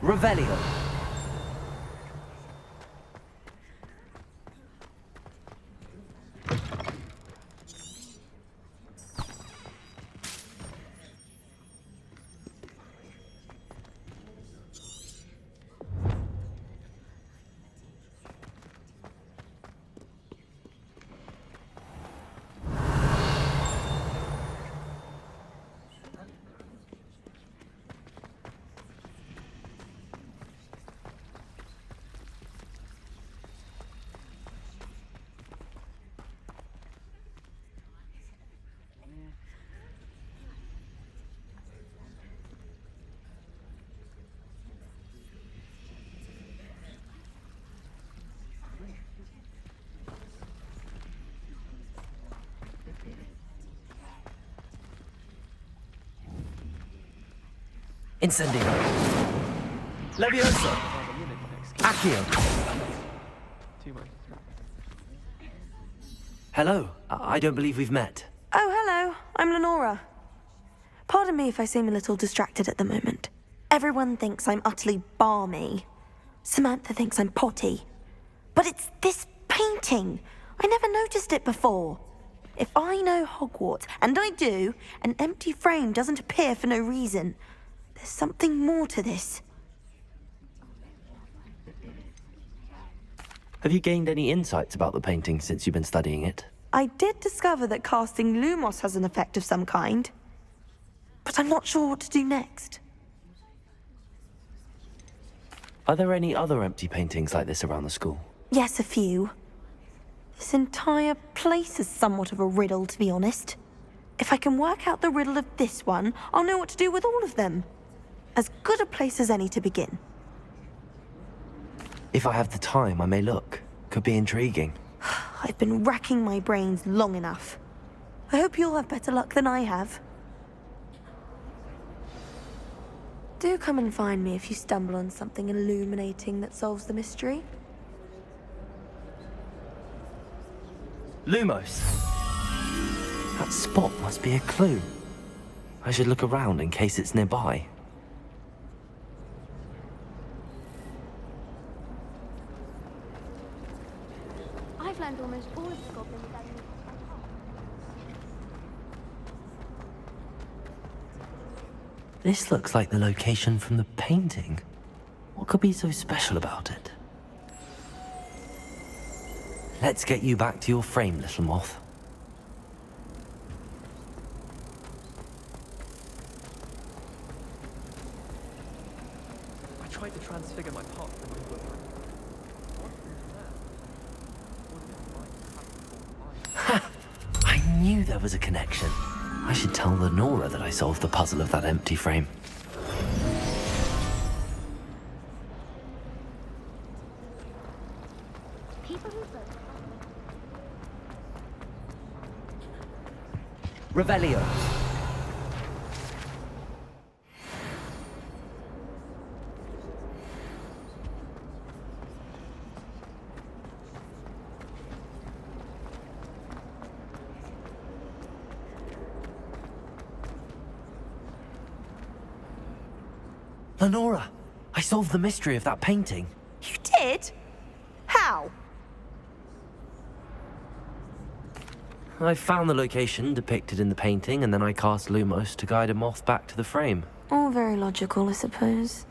Revelio. Incendio. Levioso. Accio. Hello. I don't believe we've met. Oh, hello. I'm Lenora. Pardon me if I seem a little distracted at the moment. Everyone thinks I'm utterly balmy. Samantha thinks I'm potty. But it's this painting. I never noticed it before. If I know Hogwarts, and I do, an empty frame doesn't appear for no reason. There's something more to this. Have you gained any insights about the painting since you've been studying it? I did discover that casting Lumos has an effect of some kind. But I'm not sure what to do next. Are there any other empty paintings like this around the school? Yes, a few. This entire place is somewhat of a riddle, to be honest. If I can work out the riddle of this one, I'll know what to do with all of them. As good a place as any to begin. If I have the time, I may look. Could be intriguing. I've been racking my brains long enough. I hope you'll have better luck than I have. Do come and find me if you stumble on something illuminating that solves the mystery. Lumos. That spot must be a clue. I should look around in case it's nearby. I've learned almost all of the goblins by heart. This looks like the location from the painting. What could be so special about it? Let's get you back to your frame, little moth. I tried to transfigure my pot from my book. Ha! I knew there was a connection. I should tell Lenora that I solved the puzzle of that empty frame. Revelio. Lenora, I solved the mystery of that painting. You did? How? I found the location depicted in the painting, and then I cast Lumos to guide a moth back to the frame. All very logical, I suppose.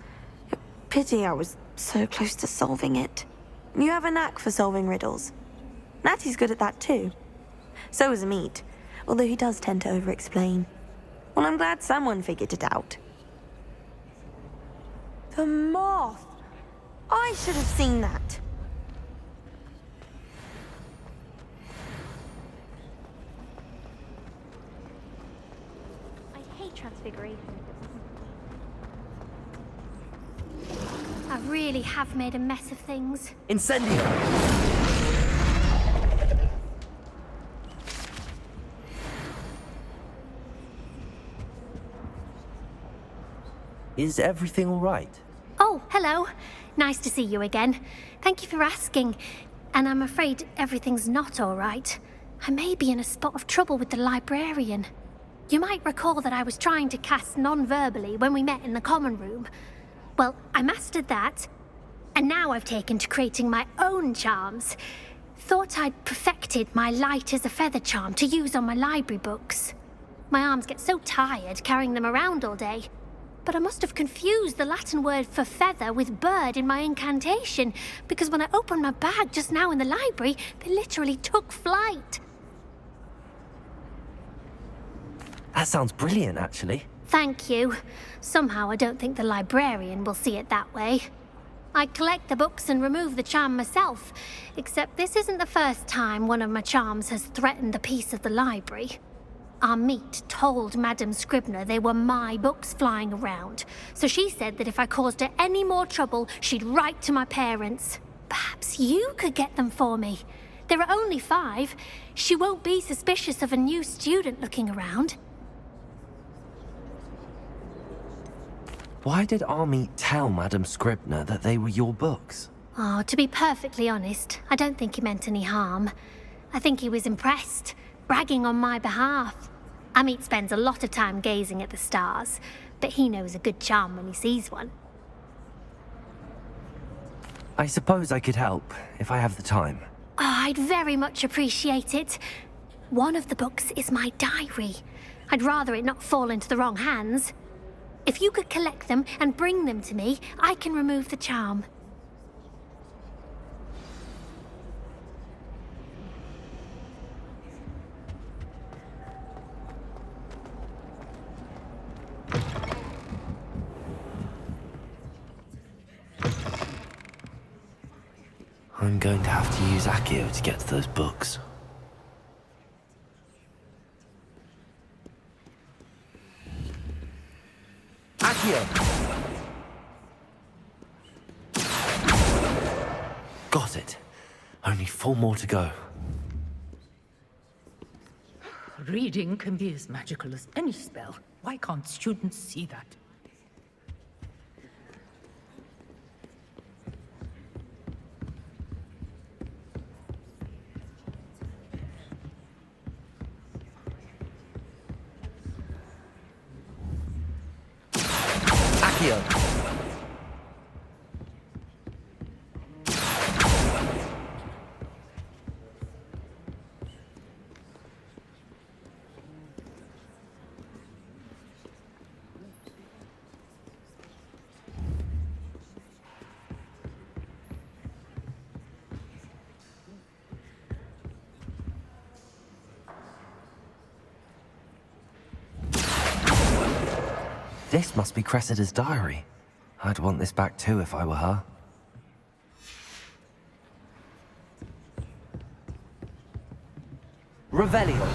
Pity I was so close to solving it. You have a knack for solving riddles. Natty's good at that too. So is Meat, although he does tend to over-explain. Well, I'm glad someone figured it out. The moth! I should have seen that. I hate transfiguration. I really have made a mess of things. Incendio! Is everything all right? Oh, hello. Nice to see you again. Thank you for asking. And I'm afraid everything's not all right. I may be in a spot of trouble with the librarian. You might recall that I was trying to cast non-verbally when we met in the common room. Well, I mastered that, and now I've taken to creating my own charms. Thought I'd perfected my light as a feather charm to use on my library books. My arms get so tired carrying them around all day. But I must have confused the Latin word for feather with bird in my incantation, because when I opened my bag just now in the library, they literally took flight. That sounds brilliant, actually. Thank you. Somehow I don't think the librarian will see it that way. I collect the books and remove the charm myself, except this isn't the first time one of my charms has threatened the peace of the library. Our meet told Madame Scribner they were my books flying around, so she said that if I caused her any more trouble, she'd write to my parents. Perhaps you could get them for me. There are only 5. She won't be suspicious of a new student looking around. Why did Army tell Madame Scribner that they were your books? Oh, to be perfectly honest, I don't think he meant any harm. I think he was impressed, bragging on my behalf. Amit spends a lot of time gazing at the stars, but he knows a good charm when he sees one. I suppose I could help, if I have the time. Oh, I'd very much appreciate it. One of the books is my diary. I'd rather it not fall into the wrong hands. If you could collect them and bring them to me, I can remove the charm. I'm going to have to use Accio to get to those books. Accio! Got it. Only 4 more to go. Reading can be as magical as any spell. Why can't students see that? Accio! This must be Cressida's diary. I'd want this back too if I were her. Revelio.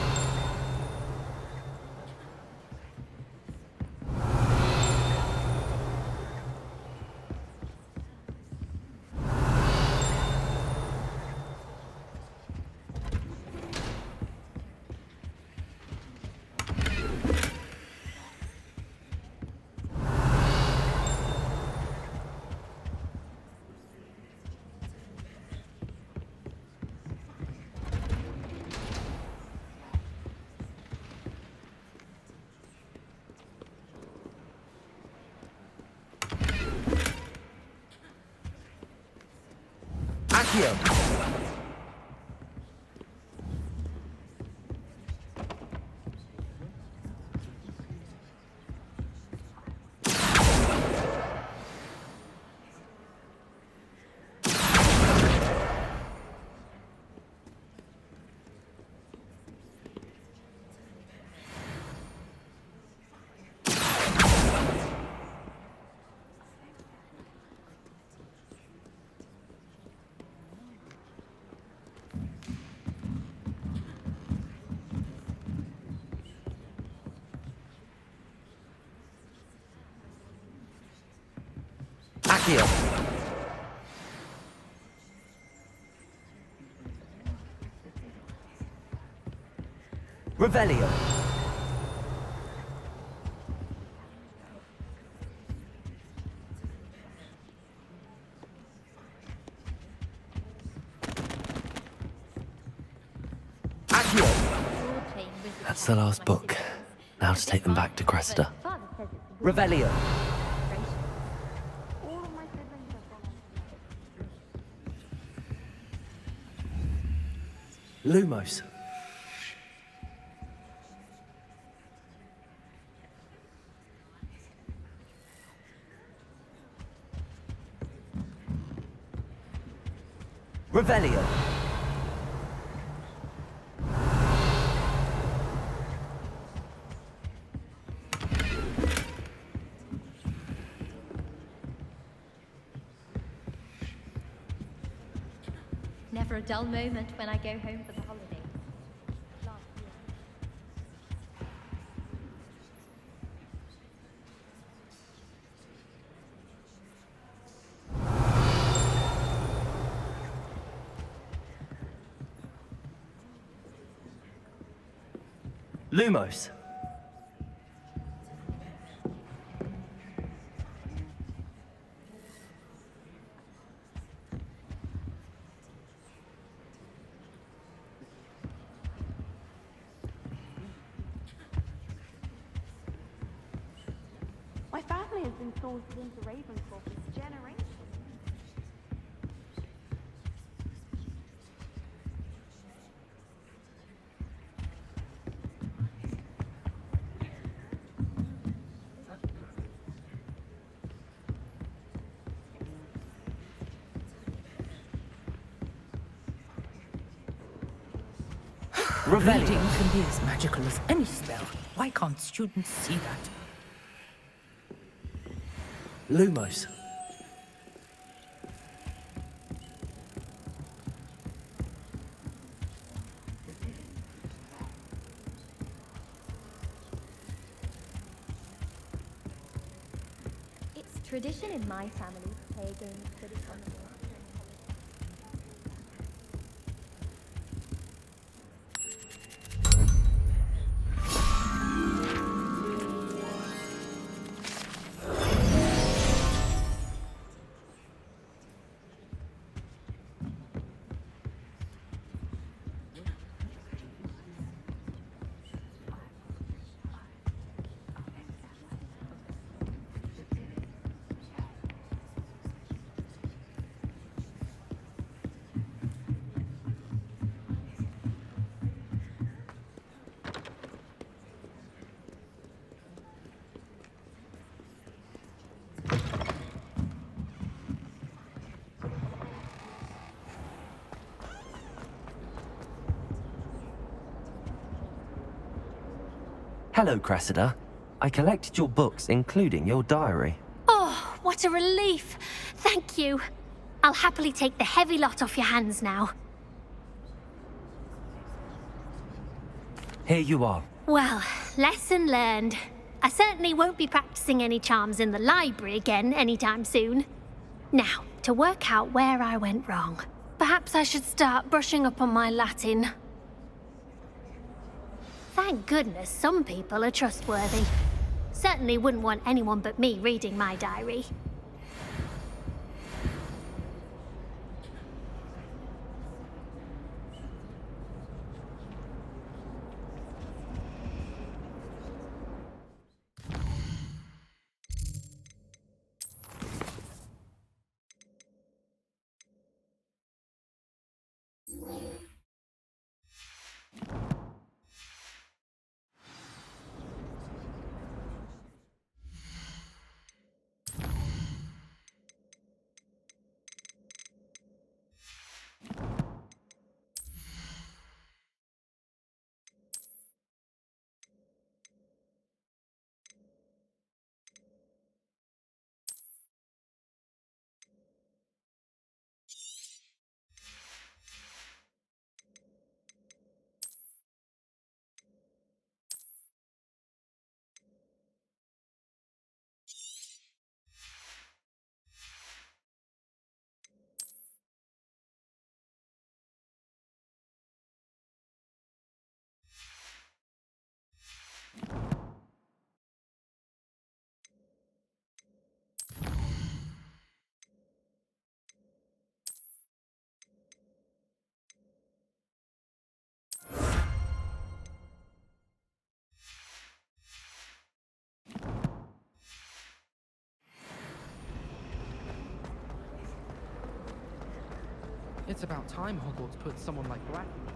Accio! Accio! Revelio! Accio! That's the last book. Now to take them back to Cressida. Revelio! Lumos. Revelio. Never a dull moment when I go home for the holidays. Lumos. My family has been sorted into Ravenscroft for generations. Reading can be as magical as any spell. Why can't students see that? Lumos. It's tradition in my family to play a game of Quidditch on the board. Hello, Cressida. I collected your books, including your diary. Oh, what a relief. Thank you. I'll happily take the heavy lot off your hands now. Here you are. Well, lesson learned. I certainly won't be practicing any charms in the library again anytime soon. Now, to work out where I went wrong. Perhaps I should start brushing up on my Latin. Thank goodness some people are trustworthy. Certainly wouldn't want anyone but me reading my diary. It's about time Hogwarts put someone like Black in charge.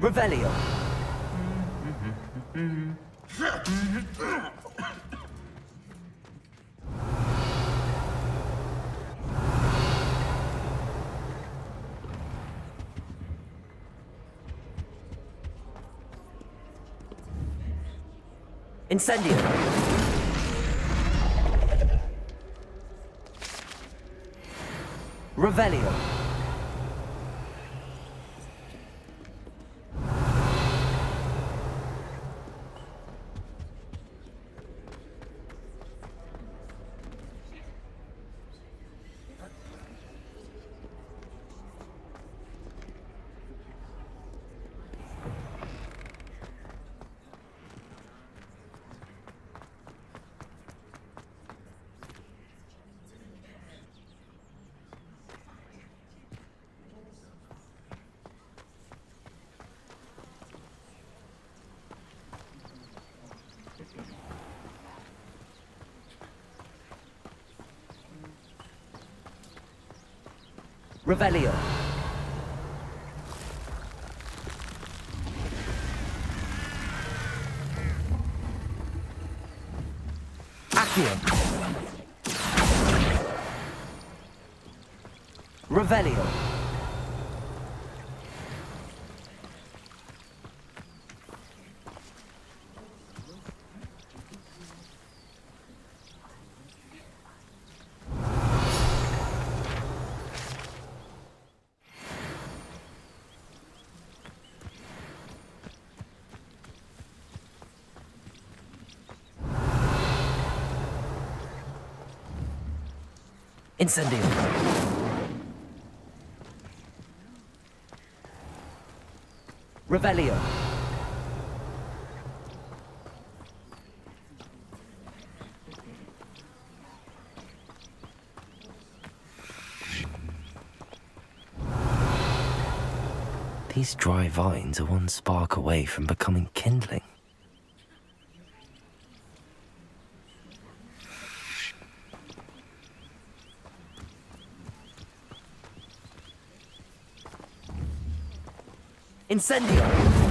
Revelio. Incendio. Revelio. Revelio. Accio. Revelio. Incendio. Revelio. These dry vines are one spark away from becoming kindling. Incendio!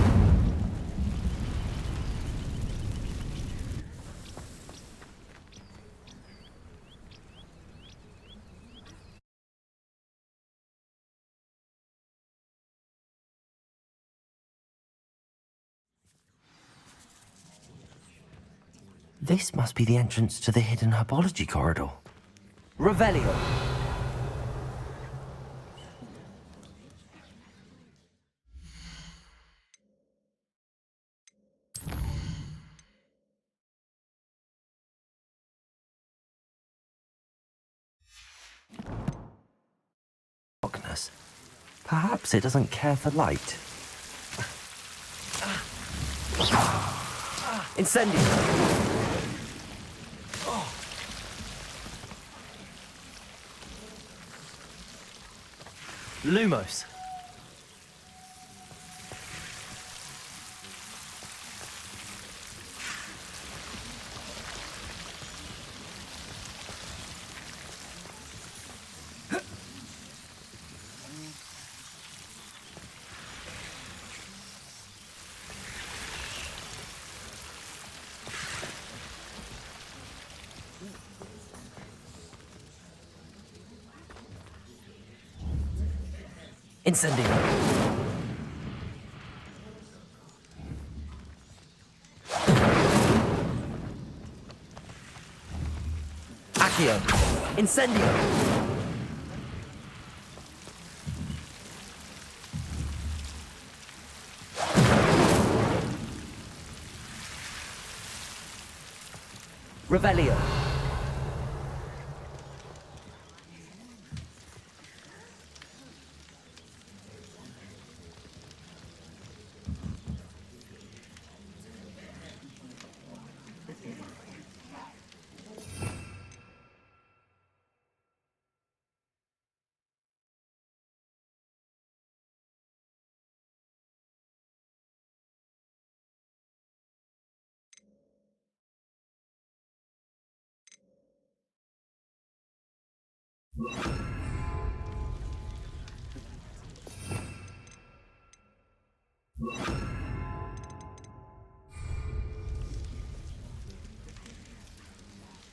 This must be the entrance to the hidden herbology corridor. Revelio! Darkness. Perhaps it doesn't care for light. Incendio! Lumos. Incendio. Accio. Incendio. Revelio.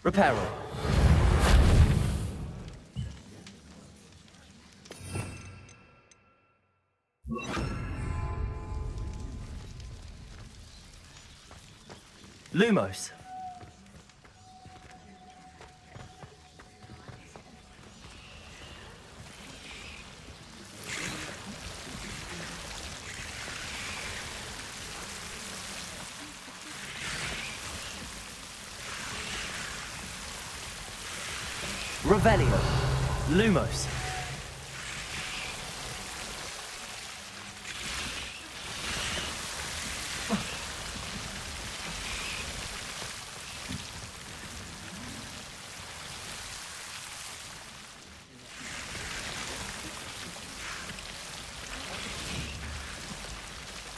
Reparo. Lumos. Revelio. Lumos.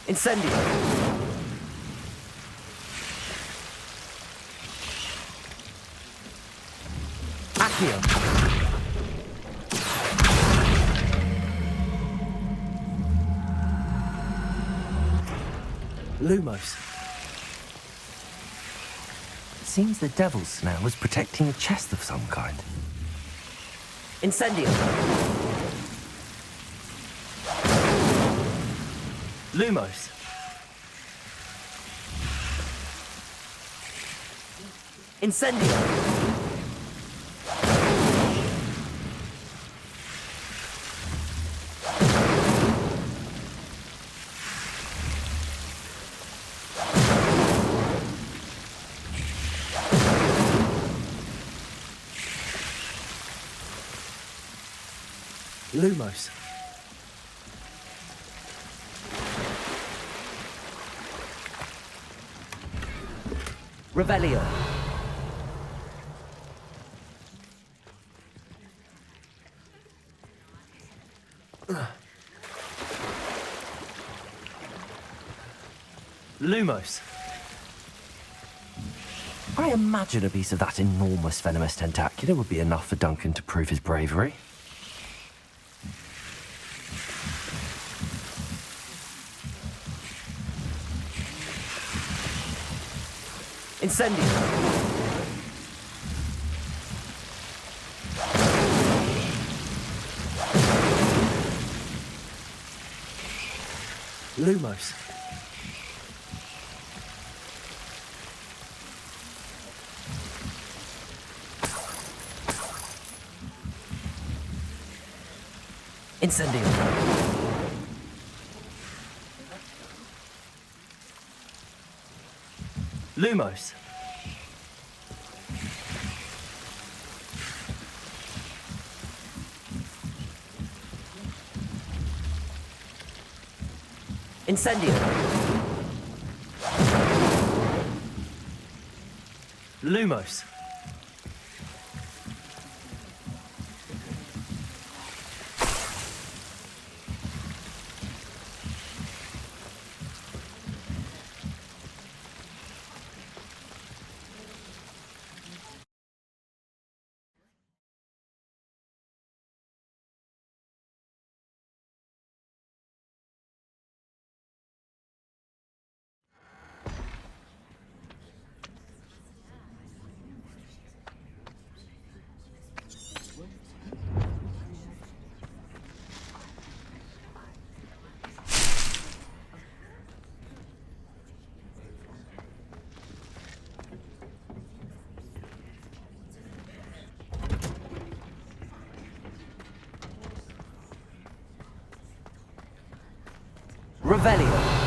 Incendio. Accio. Lumos. Seems the devil's smell was protecting a chest of some kind. Incendio. Lumos. Incendio. Lumos. Revelio. Lumos. I imagine a piece of that enormous venomous tentacular would be enough for Duncan to prove his bravery. Incendio. Lumos. Incendio. Lumos. Incendio. Lumos. Revelio.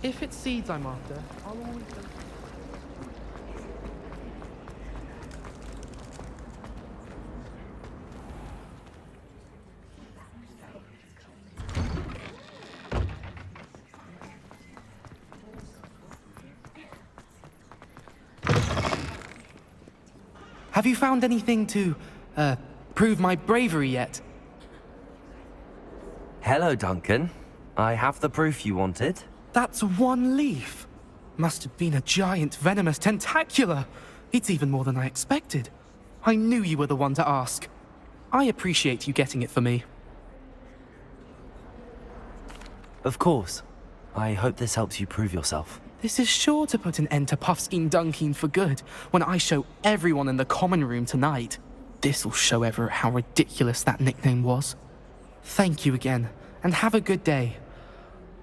If it's seeds I'm after, I'll always go. Have you found anything to, prove my bravery yet? Hello, Duncan. I have the proof you wanted. That's one leaf. Must have been a giant venomous tentacula. It's even more than I expected. I knew you were the one to ask. I appreciate you getting it for me. Of course. I hope this helps you prove yourself. This is sure to put an end to Puffskein Dunkeen for good when I show everyone in the common room tonight. This'll show Everett how ridiculous that nickname was. Thank you again, and have a good day.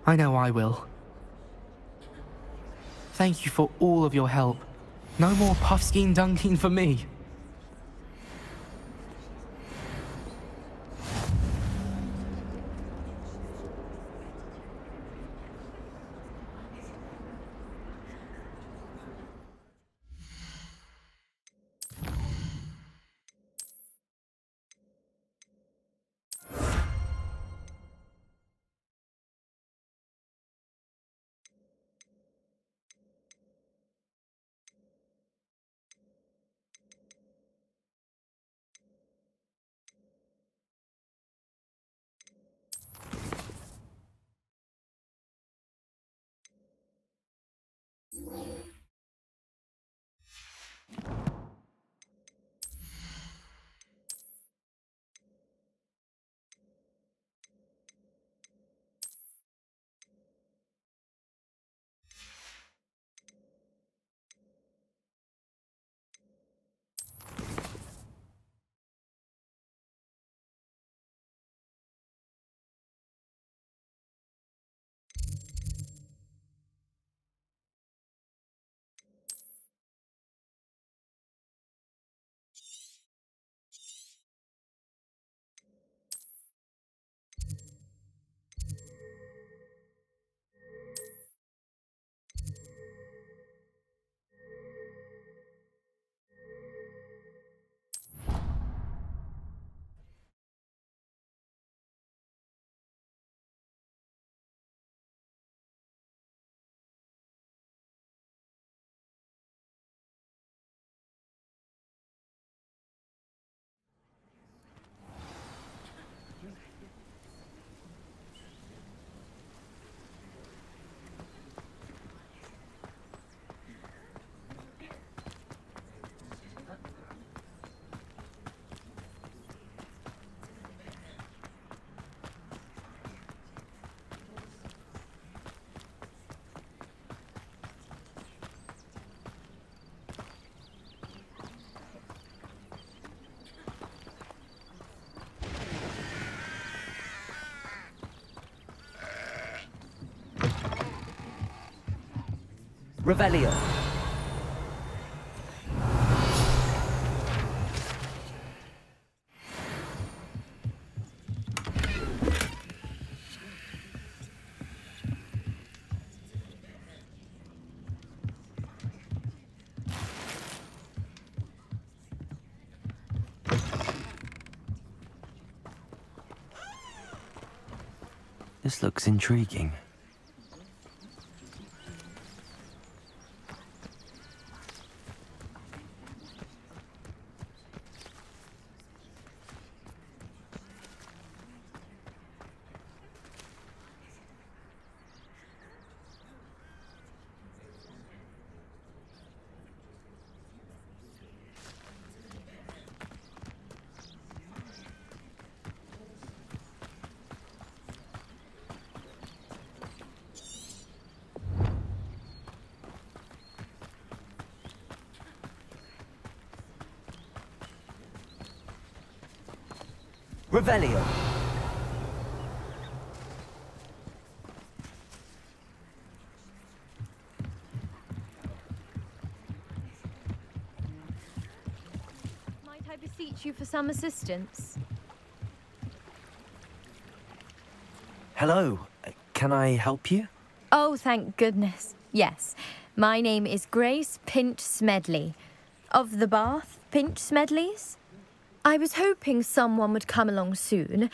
I know I will. Thank you for all of your help. No more Puffskein Dunkeen for me. Revelio. This looks intriguing. Revelio. Might I beseech you for some assistance? Hello. Can I help you? Oh, thank goodness. Yes. My name is Grace Pinch Smedley. Of the Bath Pinch Smedleys? I was hoping someone would come along soon.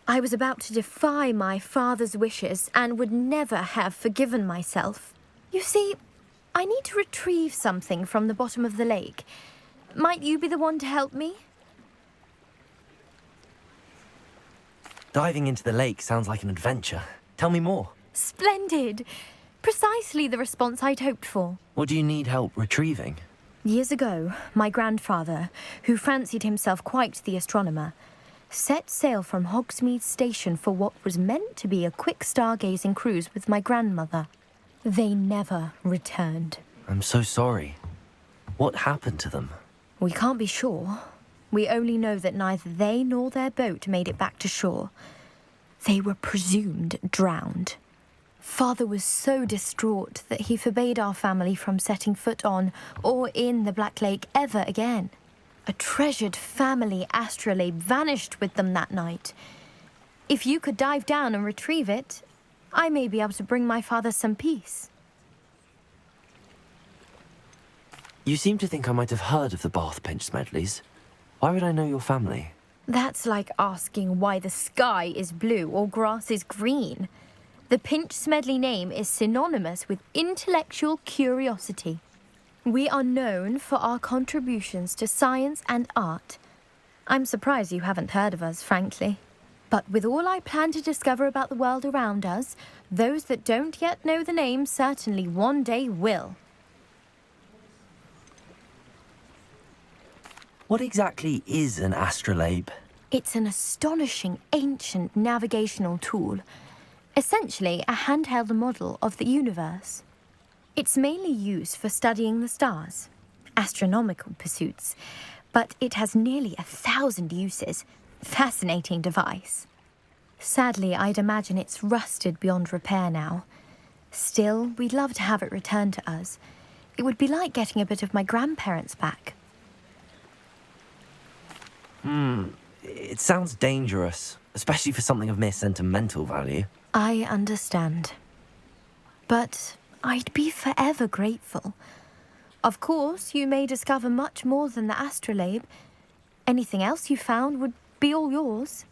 I was about to defy my father's wishes and would never have forgiven myself. You see, I need to retrieve something from the bottom of the lake. Might you be the one to help me? Diving into the lake sounds like an adventure. Tell me more. Splendid! Precisely the response I'd hoped for. What do you need help retrieving? Years ago, my grandfather, who fancied himself quite the astronomer, set sail from Hogsmeade Station for what was meant to be a quick stargazing cruise with my grandmother. They never returned. I'm so sorry. What happened to them? We can't be sure. We only know that neither they nor their boat made it back to shore. They were presumed drowned. Father was so distraught that he forbade our family from setting foot on or in the Black Lake ever again. A treasured family astrolabe vanished with them that night. If you could dive down and retrieve it, I may be able to bring my father some peace. You seem to think I might have heard of the Bath Pinch Smedleys. Why would I know your family? That's like asking why the sky is blue or grass is green. The Pinch Smedley name is synonymous with intellectual curiosity. We are known for our contributions to science and art. I'm surprised you haven't heard of us, frankly. But with all I plan to discover about the world around us, those that don't yet know the name certainly one day will. What exactly is an astrolabe? It's an astonishing ancient navigational tool. Essentially, a handheld model of the universe. It's mainly used for studying the stars, astronomical pursuits, but it has nearly 1,000 uses. Fascinating device. Sadly, I'd imagine it's rusted beyond repair now. Still, we'd love to have it returned to us. It would be like getting a bit of my grandparents back. It sounds dangerous, especially for something of mere sentimental value. I understand. But I'd be forever grateful. Of course, you may discover much more than the astrolabe. Anything else you found would be all yours.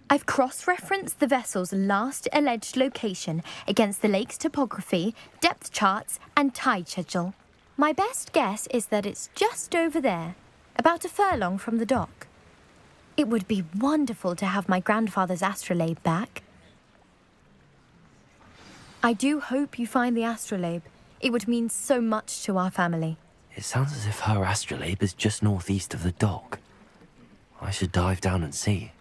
I've cross-referenced the vessel's last alleged location against the lake's topography, depth charts, and tide schedule. My best guess is that it's just over there, about a furlong from the dock. It would be wonderful to have my grandfather's astrolabe back. I do hope you find the astrolabe. It would mean so much to our family. It sounds as if her astrolabe is just northeast of the dock. I should dive down and see.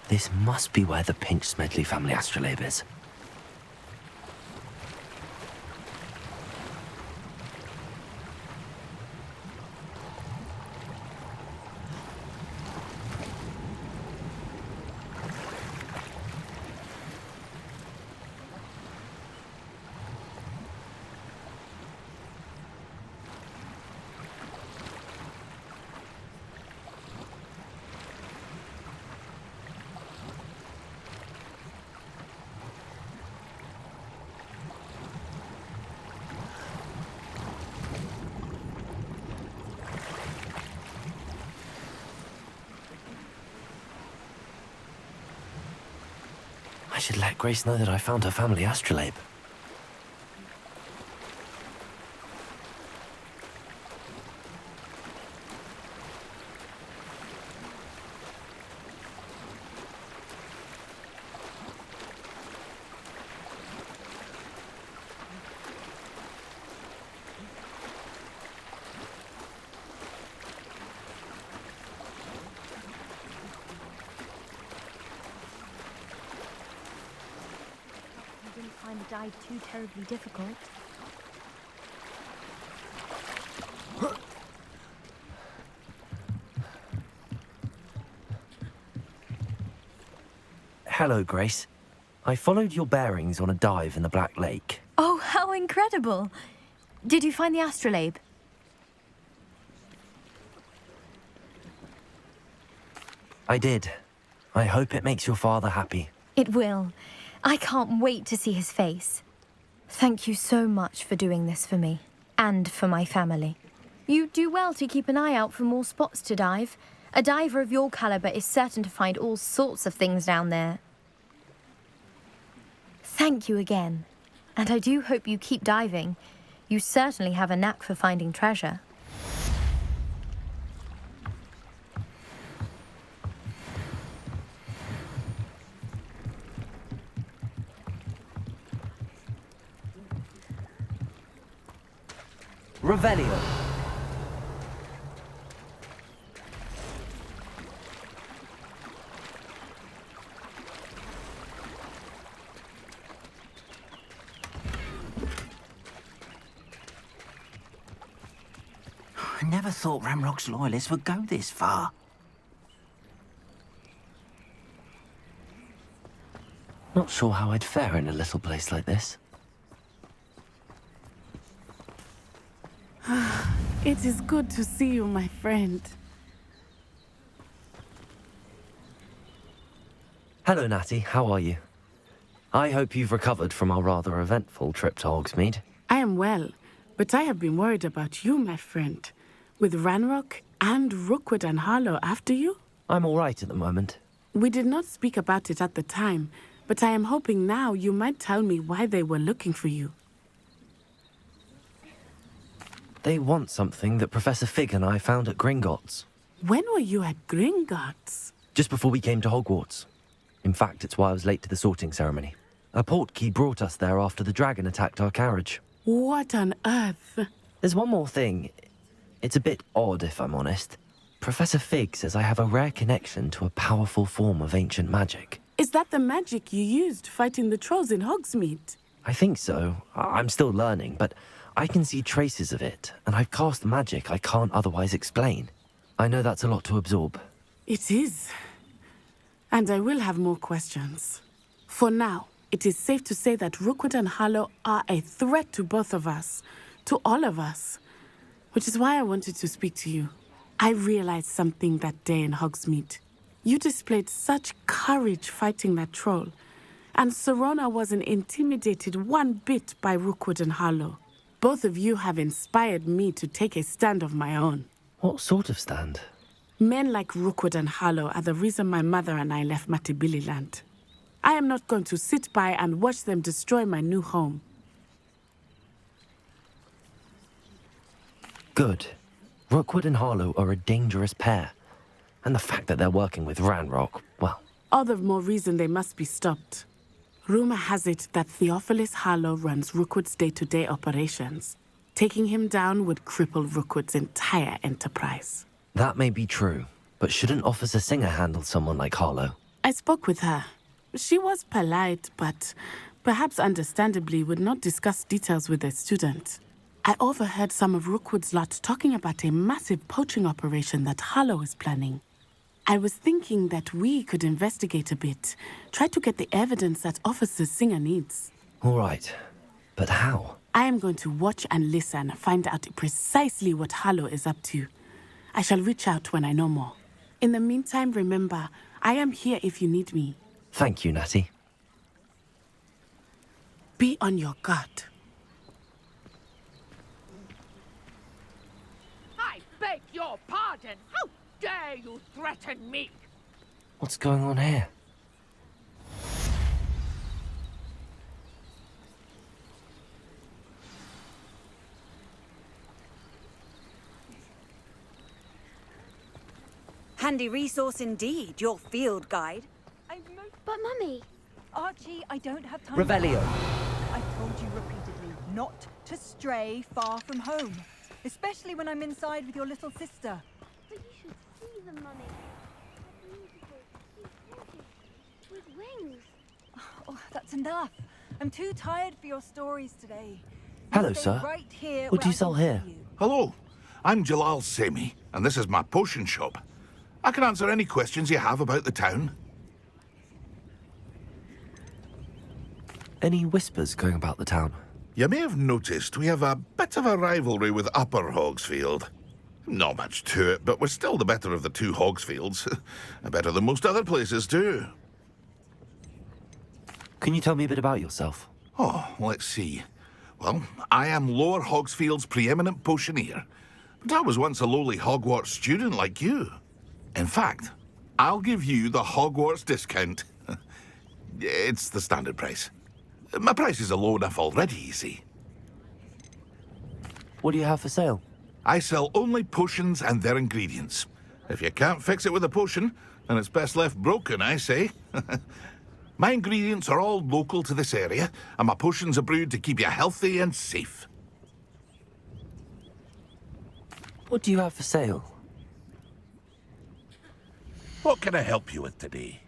This must be where the Pinch Smedley family astrolabe is. I should let Grace know that I found her family astrolabe. Find the dive too terribly difficult. Hello, Grace. I followed your bearings on a dive in the Black Lake. Oh, how incredible! Did you find the astrolabe? I did. I hope it makes your father happy. It will. I can't wait to see his face. Thank you so much for doing this for me. and for my family. You do well to keep an eye out for more spots to dive. A diver of your caliber is certain to find all sorts of things down there. Thank you again, and I do hope you keep diving. You certainly have a knack for finding treasure. Revelio. I never thought Ramrock's loyalists would go this far. Not sure how I'd fare in a little place like this. It is good to see you, my friend. Hello, Natty. How are you? I hope you've recovered from our rather eventful trip to Hogsmeade. I am well, but I have been worried about you, my friend. With Ranrock and Rookwood and Harlow after you? I'm all right at the moment. We did not speak about it at the time, but I am hoping now you might tell me why they were looking for you. They want something that Professor Fig and I found at Gringotts. When were you at Gringotts? Just before we came to Hogwarts. In fact, it's why I was late to the sorting ceremony. A portkey brought us there after the dragon attacked our carriage. What on earth? There's one more thing. It's a bit odd, if I'm honest. Professor Fig says I have a rare connection to a powerful form of ancient magic. Is that the magic you used fighting the trolls in Hogsmeade? I think so. I'm still learning, but I can see traces of it, and I've cast magic I can't otherwise explain. I know that's a lot to absorb. It is. And I will have more questions. For now, it is safe to say that Rookwood and Harlow are a threat to both of us, to all of us. Which is why I wanted to speak to you. I realized something that day in Hogsmeade. You displayed such courage fighting that troll, and Serona wasn't intimidated one bit by Rookwood and Harlow. Both of you have inspired me to take a stand of my own. What sort of stand? Men like Rookwood and Harlow are the reason my mother and I left Matabeleland. I am not going to sit by and watch them destroy my new home. Good. Rookwood and Harlow are a dangerous pair. And the fact that they're working with Ranrock, well... All the more reason they must be stopped. Rumor has it that Theophilus Harlow runs Rookwood's day-to-day operations. Taking him down would cripple Rookwood's entire enterprise. That may be true, but shouldn't Officer Singer handle someone like Harlow? I spoke with her. She was polite, but perhaps understandably would not discuss details with a student. I overheard some of Rookwood's lot talking about a massive poaching operation that Harlow is planning. I was thinking that we could investigate a bit, try to get the evidence that Officer Singer needs. All right, but how? I am going to watch and listen, find out precisely what Harlow is up to. I shall reach out when I know more. In the meantime, remember, I am here if you need me. Thank you, Natty. Be on your guard. I beg your pardon. How dare you threaten me? What's going on here? Handy resource indeed, your field guide. But Mummy, Archie, I don't have time. Revelio. I've told you repeatedly not to stray far from home, especially when I'm inside with your little sister. but you should see them, Mummy. They're beautiful, cute horses with wings. Oh, that's enough. I'm too tired for your stories today. You Hello, stay sir. Right here What do where you sell I can here? see you. Hello, I'm Jalal Semi, and this is my potion shop. I can answer any questions you have about the town. Any whispers going about the town? You may have noticed we have a bit of a rivalry with Upper Hogsfield. Not much to it, but we're still the better of the two Hogsfields. Better than most other places, too. Can you tell me a bit about yourself? Oh, let's see. Well, I am Lower Hogsfield's preeminent potioneer. But I was once a lowly Hogwarts student like you. In fact, I'll give you the Hogwarts discount. It's the standard price. My prices are low enough already, you see. What do you have for sale? I sell only potions and their ingredients. If you can't fix it with a potion, then it's best left broken, I say. My ingredients are all local to this area, and my potions are brewed to keep you healthy and safe. What do you have for sale? What can I help you with today?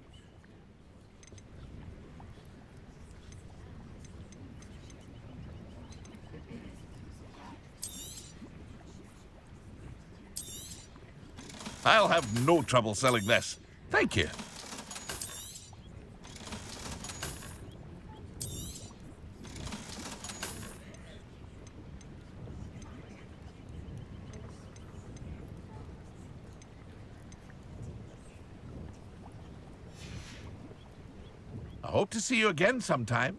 I'll have no trouble selling this. Thank you. I hope to see you again sometime.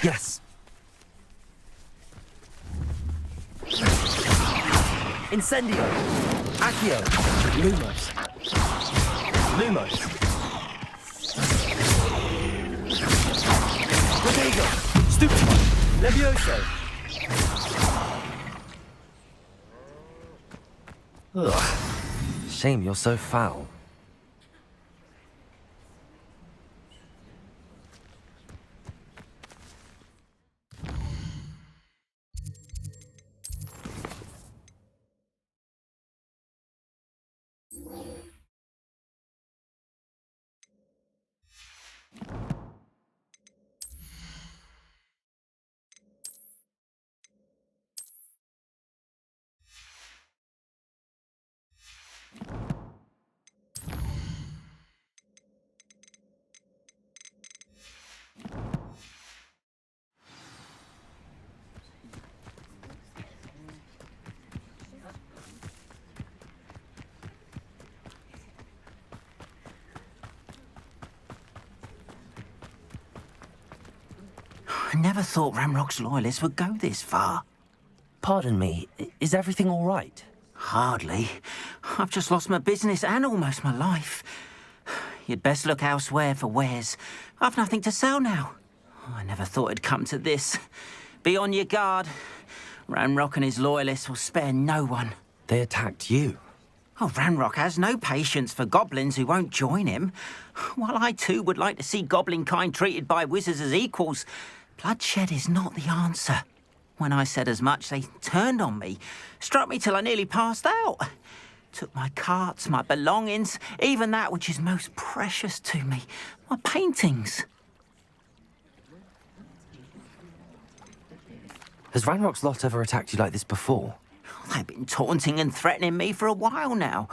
Yes. Incendio. Accio. Lumos. Lumos. Protego. Stupefy. Levioso. Ugh. Shame you're so foul. I never thought Ramrock's loyalists would go this far. Pardon me, is everything all right? Hardly. I've just lost my business and almost my life. You'd best look elsewhere for wares. I've nothing to sell now. I never thought it'd come to this. Be on your guard. Ramrock and his loyalists will spare no one. They attacked you. Oh, Ranrock has no patience for goblins who won't join him. While I too would like to see goblin kind treated by wizards as equals, bloodshed is not the answer. When I said as much, they turned on me, struck me till I nearly passed out. Took my carts, my belongings, even that which is most precious to me, my paintings. Has Ranrock's lot ever attacked you like this before? They've been taunting and threatening me for a while now,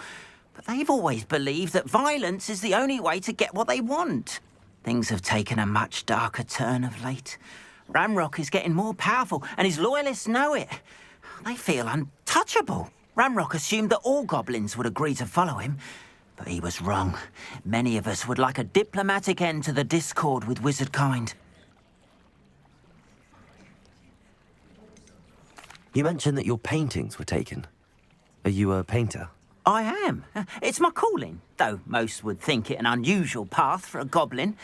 but they've always believed that violence is the only way to get what they want. Things have taken a much darker turn of late. Ranrock is getting more powerful, and his loyalists know it. They feel untouchable. Ranrock assumed that all goblins would agree to follow him, but he was wrong. Many of us would like a diplomatic end to the discord with wizard kind. You mentioned that your paintings were taken. Are you a painter? I am. It's my calling, though most would think it an unusual path for a goblin.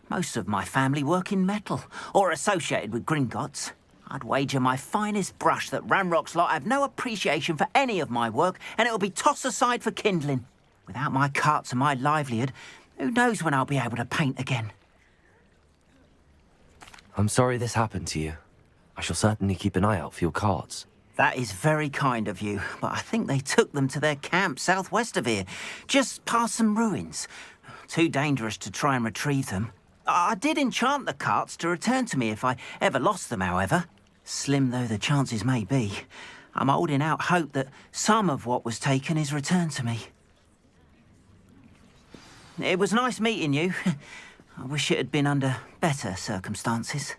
Most of my family work in metal, or associated with Gringotts. I'd wager my finest brush that Ranrock's lot have no appreciation for any of my work, and it'll be tossed aside for kindling. Without my carts and my livelihood, who knows when I'll be able to paint again? I'm sorry this happened to you. I shall certainly keep an eye out for your cards. That is very kind of you, but I think they took them to their camp southwest of here, just past some ruins. Too dangerous to try and retrieve them. I did enchant the carts to return to me if I ever lost them, however. Slim though the chances may be, I'm holding out hope that some of what was taken is returned to me. It was nice meeting you. I wish it had been under better circumstances.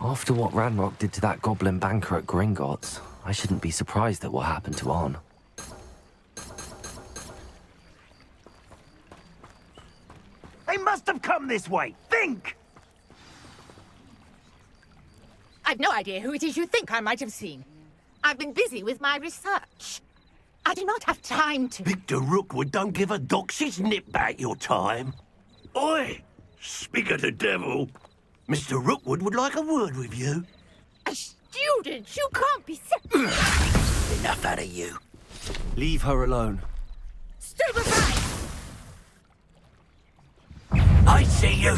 After what Ranrock did to that goblin banker at Gringotts, I shouldn't be surprised at what happened to Arn. They must have come this way. Think! I've no idea who it is you think I might have seen. I've been busy with my research. I do not have time to... Victor Rookwood don't give a doxy's nip back your time. Oi! Speak of the devil. Mr. Rookwood would like a word with you. A student? You can't be... Enough out of you. Leave her alone. Stupefy! I see you.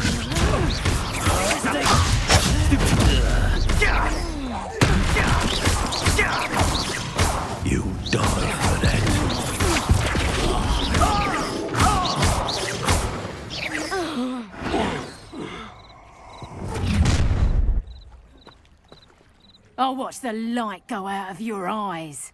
You die for that. I'll watch the light go out of your eyes.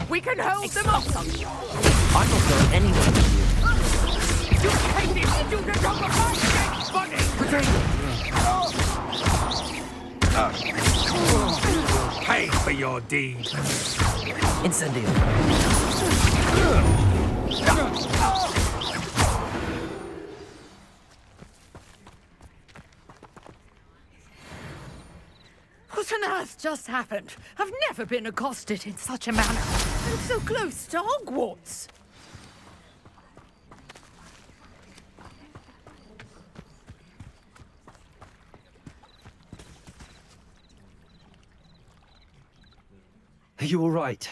We can hold them off. I'm not going anywhere with you. You take this student off of my dead body! Pay for your deed. Incendio. What on earth just happened? I've never been accosted in such a manner. I'm so close to Hogwarts. Are you all right?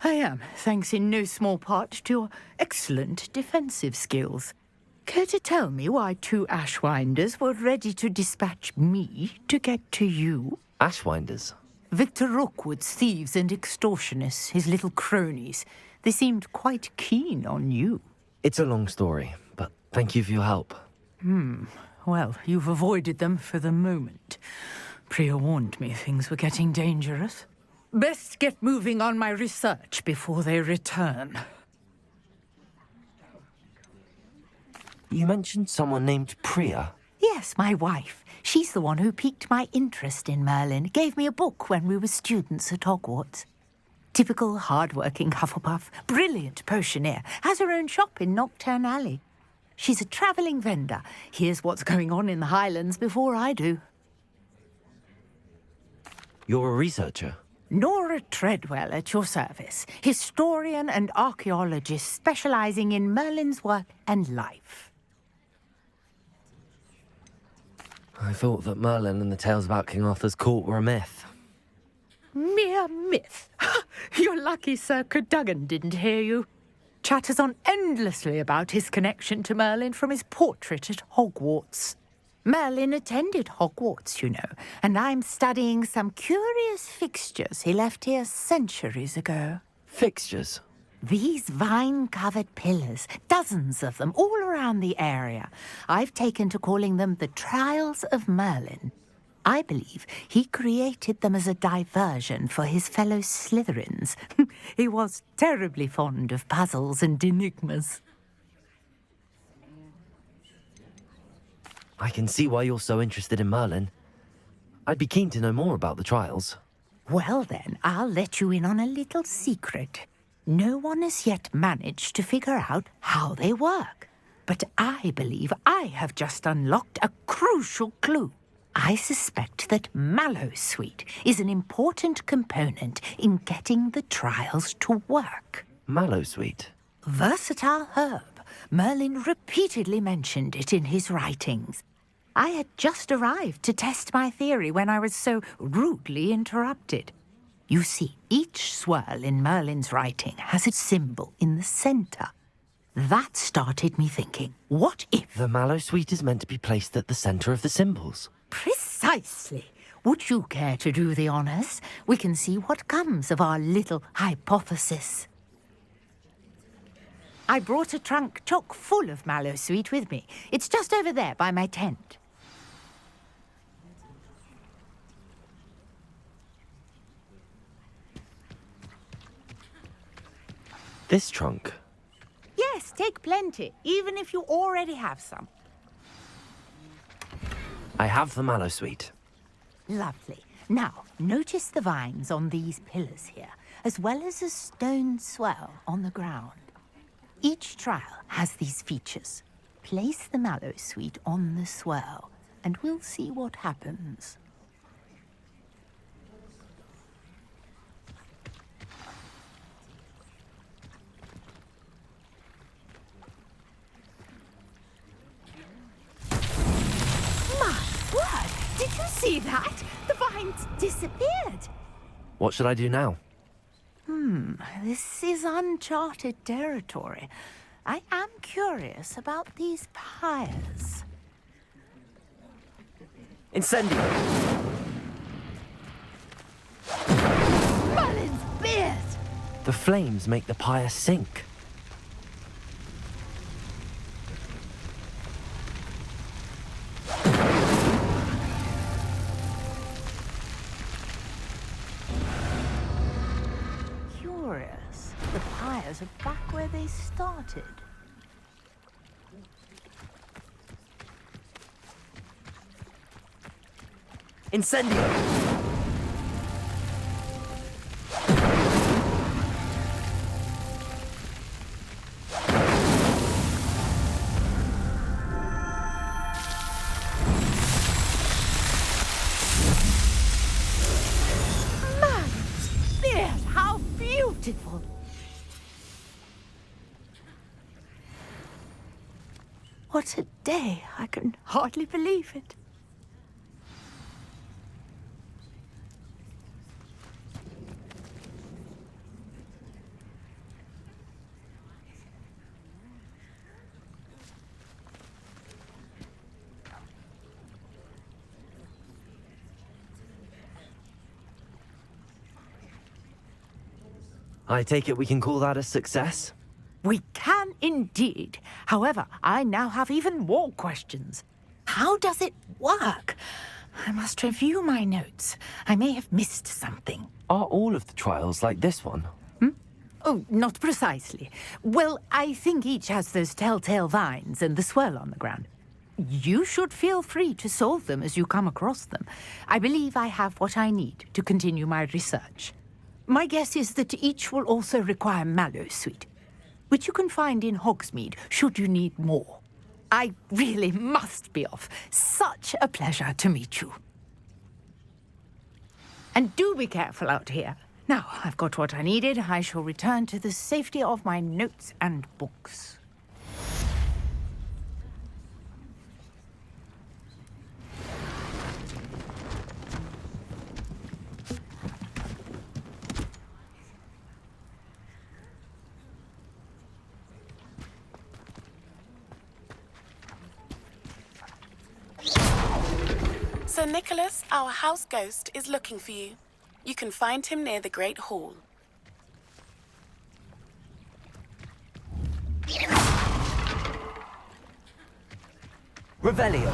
I am, thanks in no small part to your excellent defensive skills. Care to tell me why two Ashwinders were ready to dispatch me to get to you? Ashwinders? Victor Rookwood's thieves and extortionists, his little cronies. They seemed quite keen on you. It's a long story, but thank you for your help. Well, you've avoided them for the moment. Priya warned me things were getting dangerous. Best get moving on my research before they return. You mentioned someone named Priya. Yes, my wife. She's the one who piqued my interest in Merlin. Gave me a book when we were students at Hogwarts. Typical hard-working Hufflepuff, brilliant potioneer, has her own shop in Nocturne Alley. She's a travelling vendor. Hears what's going on in the Highlands before I do. You're a researcher? Nora Treadwell at your service. Historian and archaeologist specialising in Merlin's work and life. I thought that Merlin and the tales about King Arthur's court were a myth. Mere myth. You're lucky Sir Cadogan didn't hear you. Chatters on endlessly about his connection to Merlin from his portrait at Hogwarts. Merlin attended Hogwarts, you know, and I'm studying some curious fixtures he left here centuries ago. Fixtures? These vine-covered pillars, dozens of them, all around the area. I've taken to calling them the Trials of Merlin. I believe he created them as a diversion for his fellow Slytherins. He was terribly fond of puzzles and enigmas. I can see why you're so interested in Merlin. I'd be keen to know more about the trials. Well then, I'll let you in on a little secret. No one has yet managed to figure out how they work. But I believe I have just unlocked a crucial clue. I suspect that Mallowsweet is an important component in getting the trials to work. Mallowsweet? Versatile herb. Merlin repeatedly mentioned it in his writings. I had just arrived to test my theory when I was so rudely interrupted. You see, each swirl in Merlin's writing has its symbol in the centre. That started me thinking, what if... The Mallowsweet is meant to be placed at the centre of the symbols. Precisely. Would you care to do the honours? We can see what comes of our little hypothesis. I brought a trunk chock full of Mallowsweet with me. It's just over there by my tent. This trunk? Yes, take plenty, even if you already have some. I have the Mallowsweet. Lovely. Now, notice the vines on these pillars here, as well as a stone swell on the ground. Each trial has these features. Place the Mallowsweet on the swirl, and we'll see what happens. My word! Did you see that? The vines disappeared. What should I do now? This is uncharted territory. I am curious about these pyres. Incendio! Merlin's beard! The flames make the pyre sink. Curious. The pyres are back where they started. Incendio! How beautiful! What a day! I can hardly believe it. I take it we can call that a success? We can indeed. However, I now have even more questions. How does it work? I must review my notes. I may have missed something. Are all of the trials like this one? Oh, not precisely. Well, I think each has those telltale vines and the swirl on the ground. You should feel free to solve them as you come across them. I believe I have what I need to continue my research. My guess is that each will also require mallow sweet, which you can find in Hogsmeade should you need more. I really must be off. Such a pleasure to meet you. And do be careful out here. Now, I've got what I needed. I shall return to the safety of my notes and books. Sir Nicholas, our house ghost, is looking for you. You can find him near the Great Hall. Revelio.